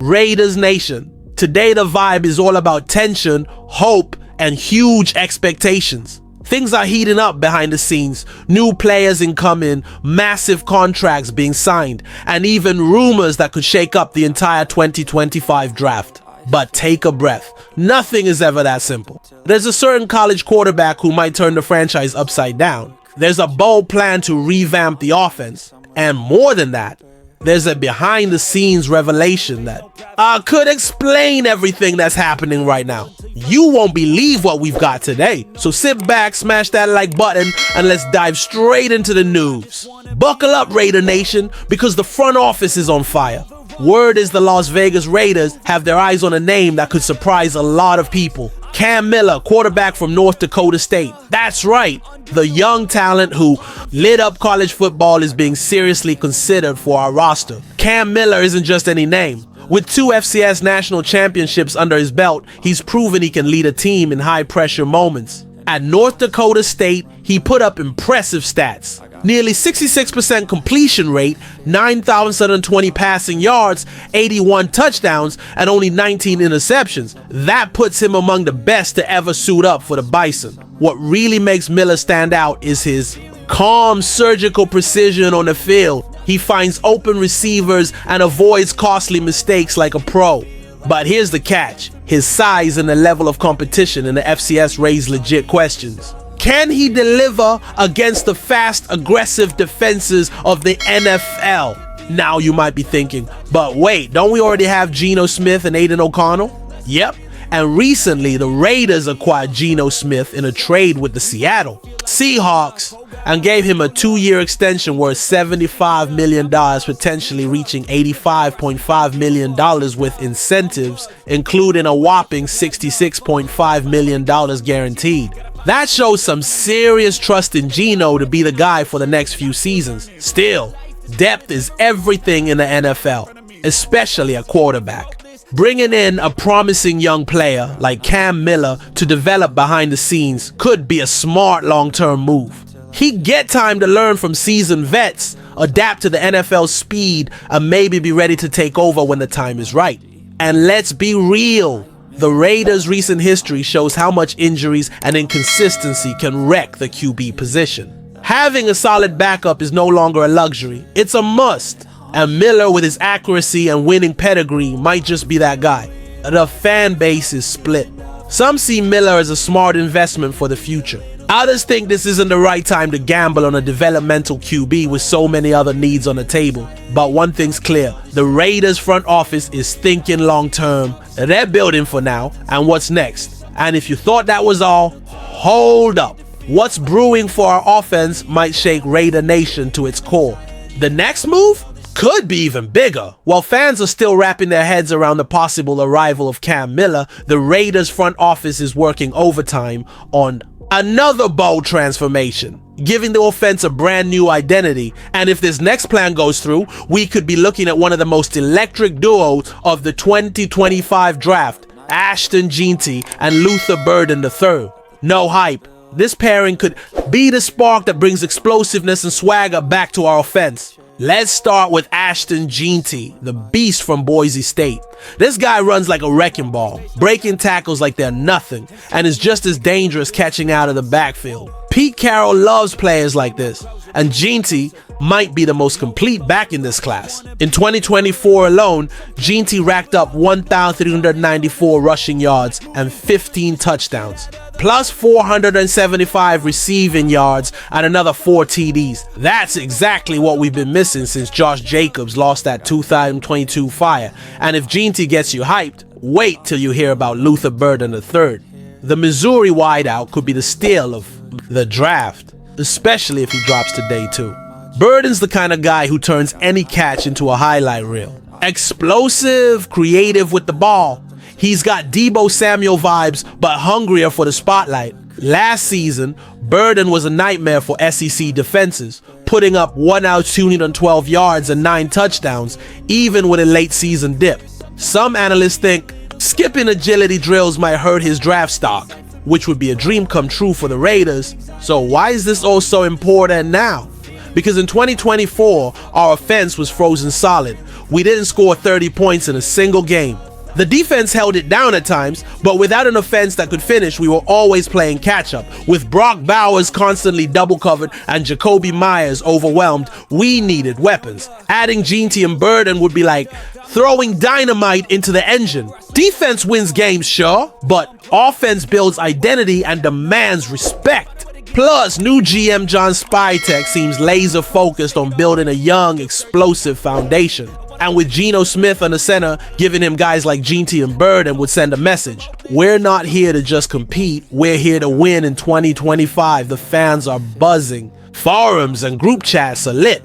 Raiders Nation, today the vibe is all about tension, hope, and huge expectations. Things are heating up behind the scenes, new players incoming, massive contracts being signed, and even rumors that could shake up the entire 2025 draft. But take a breath. Nothing is ever that simple. There's a certain college quarterback who might turn the franchise upside down. There's a bold plan to revamp the offense. And more than that, there's a behind-the-scenes revelation that could explain everything that's happening right now. You won't believe what we've got today. So sit back, smash that like button, and let's dive straight into the news. Buckle up, Raider Nation, because the front office is on fire. Word is the Las Vegas Raiders have their eyes on a name that could surprise a lot of people. Cam Miller, quarterback from North Dakota State. That's right, the young talent who lit up college football is being seriously considered for our roster. Cam Miller isn't just any name. With 2 FCS national championships under his belt, he's proven he can lead a team in high-pressure moments. At North Dakota State, he put up impressive stats. Nearly 66% completion rate, 9,720 passing yards, 81 touchdowns, and only 19 interceptions. That puts him among the best to ever suit up for the Bison. What really makes Miller stand out is his calm, surgical precision on the field. He finds open receivers and avoids costly mistakes like a pro. But here's the catch. His size and the level of competition in the FCS raise legit questions. Can he deliver against the fast, aggressive defenses of the NFL? Now you might be thinking, but wait, don't we already have Geno Smith and Aiden O'Connell? Yep, and recently the Raiders acquired Geno Smith in a trade with the Seattle Seahawks and gave him a 2-year extension worth $75 million, potentially reaching $85.5 million with incentives, including a whopping $66.5 million guaranteed. That shows some serious trust in Geno to be the guy for the next few seasons. Still, depth is everything in the NFL, especially a quarterback. Bringing in a promising young player like Cam Miller to develop behind the scenes could be a smart long-term move. He'd get time to learn from seasoned vets, adapt to the NFL's speed, and maybe be ready to take over when the time is right. And let's be real. The Raiders' recent history shows how much injuries and inconsistency can wreck the QB position. Having a solid backup is no longer a luxury, it's a must. And Miller, with his accuracy and winning pedigree, might just be that guy. The fan base is split. Some see Miller as a smart investment for the future. Others think this isn't the right time to gamble on a developmental QB with so many other needs on the table. But one thing's clear, the Raiders front office is thinking long term. They're building for now and what's next. And if you thought that was all, hold up. What's brewing for our offense might shake Raider Nation to its core. The next move could be even bigger. While fans are still wrapping their heads around the possible arrival of Cam Miller, the Raiders front office is working overtime on another bold transformation, giving the offense a brand new identity. And if this next plan goes through, we could be looking at one of the most electric duos of the 2025 draft, Ashton Jeanty and Luther Burden III. No hype. This pairing could be the spark that brings explosiveness and swagger back to our offense. Let's start with Ashton Jeanty, the beast from Boise State. This guy runs like a wrecking ball, breaking tackles like they're nothing, and is just as dangerous catching out of the backfield. Pete Carroll loves players like this, and Jeanty might be the most complete back in this class. In 2024 alone, Jeanty racked up 1,394 rushing yards and 15 touchdowns, plus 475 receiving yards and another 4 TDs. That's exactly what we've been missing since Josh Jacobs lost that 2022 fire. And if Jeanty gets you hyped, wait till you hear about Luther Burden III. The Missouri wideout could be the steal of the draft, especially if he drops to day 2. Burden's the kind of guy who turns any catch into a highlight reel. Explosive, creative with the ball. He's got Deebo Samuel vibes, but hungrier for the spotlight. Last season, Burden was a nightmare for SEC defenses, putting up 1 out 212 yards and 9 touchdowns, even with a late season dip. Some analysts think skipping agility drills might hurt his draft stock, which would be a dream come true for the Raiders. So why is this all so important now? because in 2024, our offense was frozen solid. We didn't score 30 points in a single game. The defense held it down at times, but without an offense that could finish, we were always playing catch-up. With Brock Bowers constantly double-covered and Jacoby Myers overwhelmed, we needed weapons. Adding Jeanty and Burden would be like throwing dynamite into the engine. Defense wins games, sure, but offense builds identity and demands respect. Plus, new GM John Spytek seems laser-focused on building a young, explosive foundation. And with Geno Smith on the center, giving him guys like Jeanty and Burden would send a message. We're not here to just compete, we're here to win in 2025. The fans are buzzing. Forums and group chats are lit.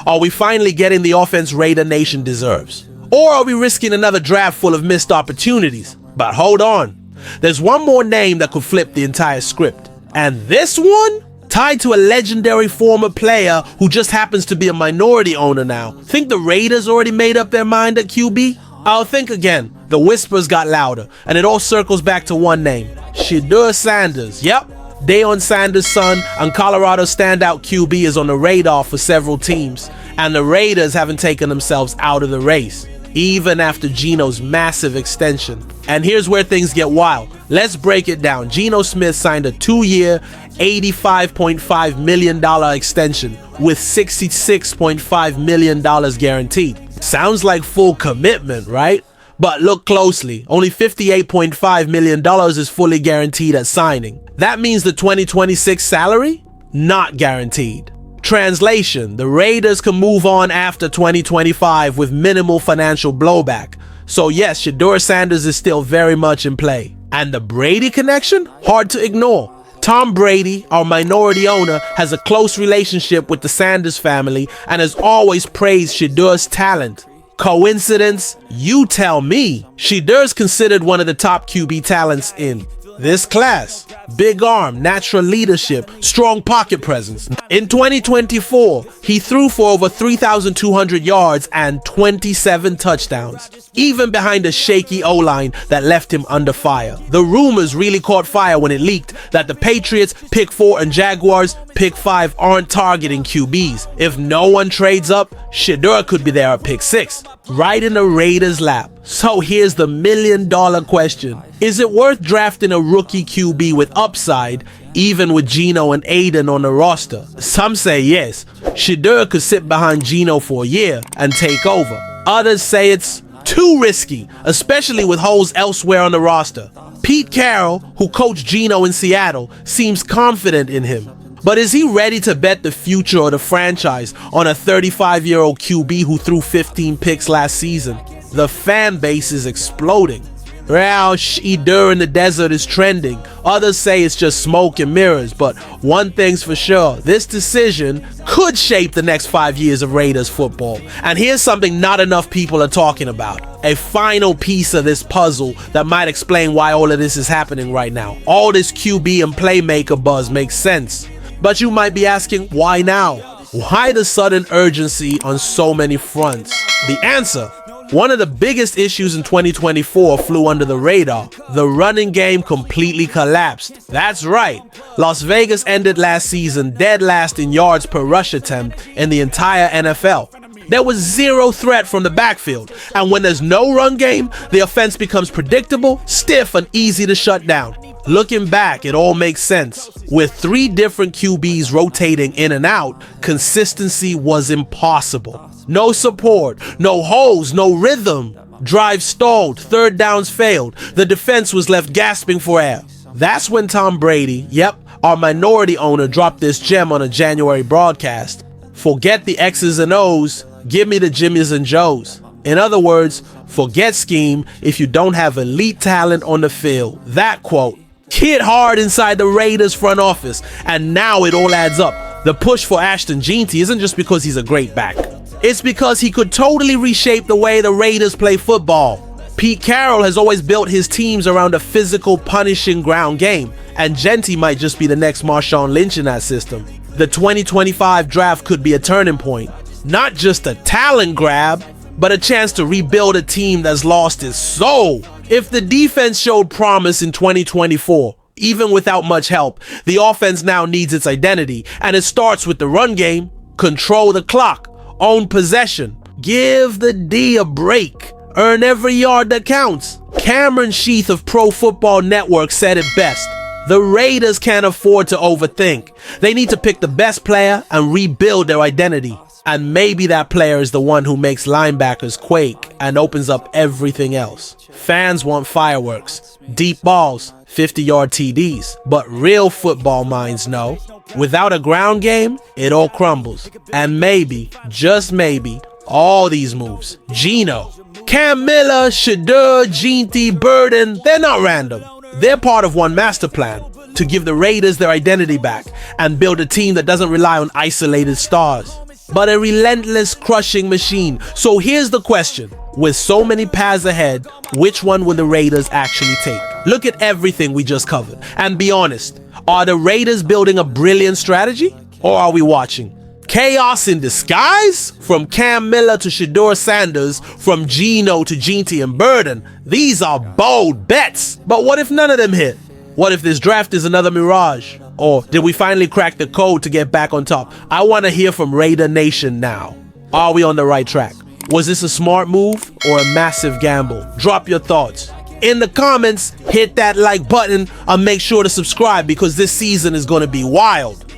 Are we finally getting the offense Raider Nation deserves? Or are we risking another draft full of missed opportunities? But hold on. There's one more name that could flip the entire script. And this one? Tied to a legendary former player who just happens to be a minority owner now. Think the Raiders already made up their mind at QB? I'll think again. The whispers got louder, and it all circles back to one name. Shedeur Sanders. Yep, Deion Sanders' son and Colorado standout QB is on the radar for several teams, and the Raiders haven't taken themselves out of the race, even after Geno's massive extension. And here's where things get wild. Let's break it down. Geno Smith signed a 2-year, $85.5 million extension with $66.5 million guaranteed. Sounds like full commitment, right? But look closely. Only $58.5 million is fully guaranteed at signing. That means the 2026 salary? Not guaranteed. Translation, the Raiders can move on after 2025 with minimal financial blowback. So yes, Shedeur Sanders is still very much in play. And the Brady connection? Hard to ignore. Tom Brady, our minority owner, has a close relationship with the Sanders family and has always praised Shedeur's talent. Coincidence? You tell me. Shedeur's considered one of the top QB talents in this class. Big arm, natural leadership, strong pocket presence. In 2024, he threw for over 3,200 yards and 27 touchdowns, even behind a shaky O-line that left him under fire. The rumors really caught fire when it leaked that the Patriots, Pick 4, and Jaguars, Pick 5 aren't targeting QBs. If no one trades up, Shedeur could be there at Pick 6, right in the Raiders' lap. So here's the million-dollar question. Is it worth drafting a rookie QB with upside, even with Geno and Aiden on the roster? Some say yes. Shedeur could sit behind Geno for a year and take over. Others say it's too risky, especially with holes elsewhere on the roster. Pete Carroll, who coached Geno in Seattle, seems confident in him. But is he ready to bet the future of the franchise on a 35-year-old QB who threw 15 picks last season? The fan base is exploding. Well, Shedeur in the desert is trending. Others say it's just smoke and mirrors, but one thing's for sure, this decision could shape the next 5 years of Raiders football. And here's something not enough people are talking about. A final piece of this puzzle that might explain why all of this is happening right now. All this QB and playmaker buzz makes sense. But you might be asking, why now? Why the sudden urgency on so many fronts? The answer: one of the biggest issues in 2024 flew under the radar. The running game completely collapsed. That's right. Las Vegas ended last season dead last in yards per rush attempt in the entire NFL. There was zero threat from the backfield, and when there's no run game, the offense becomes predictable, stiff, and easy to shut down. Looking back, it all makes sense. With 3 different QBs rotating in and out, consistency was impossible. No support, no holes, no rhythm. Drives stalled, third downs failed. The defense was left gasping for air. That's when Tom Brady, yep, our minority owner, dropped this gem on a January broadcast. Forget the X's and O's, give me the Jimmys and Joes. In other words, forget scheme if you don't have elite talent on the field. That quote hit hard inside the Raiders front office, and now it all adds up. The push for Ashton Jeanty isn't just because he's a great back. It's because he could totally reshape the way the Raiders play football. Pete Carroll has always built his teams around a physical, punishing ground game, and Jeanty might just be the next Marshawn Lynch in that system. The 2025 draft could be a turning point. Not just a talent grab, but a chance to rebuild a team that's lost its soul. If the defense showed promise in 2024, even without much help, the offense now needs its identity, and it starts with the run game. control the clock, own possession. Give the D a break. Earn every yard that counts. Cameron Sheath of Pro Football Network said it best. The Raiders can't afford to overthink. They need to pick the best player and rebuild their identity. And maybe that player is the one who makes linebackers quake and opens up everything else. Fans want fireworks, deep balls, 50-yard TDs. But real football minds know, without a ground game, it all crumbles. And maybe, just maybe, all these moves, Geno, Cam Miller, Shedeur, Jeanty, Burden, they're not random. They're part of one master plan to give the Raiders their identity back and build a team that doesn't rely on isolated stars, but a relentless crushing machine. So here's the question. With so many paths ahead, which one will the Raiders actually take? Look at everything we just covered and be honest. Are the Raiders building a brilliant strategy, or are we watching chaos in disguise? From Cam Miller to Shedeur Sanders, from Geno to Jeanty and Burden, these are bold bets. But what if none of them hit? What if this draft is another mirage? Or did we finally crack the code to get back on top? I want to hear from Raider Nation now. Are we on the right track? Was this a smart move or a massive gamble? Drop your thoughts in the comments, hit that like button, and make sure to subscribe because this season is going to be wild.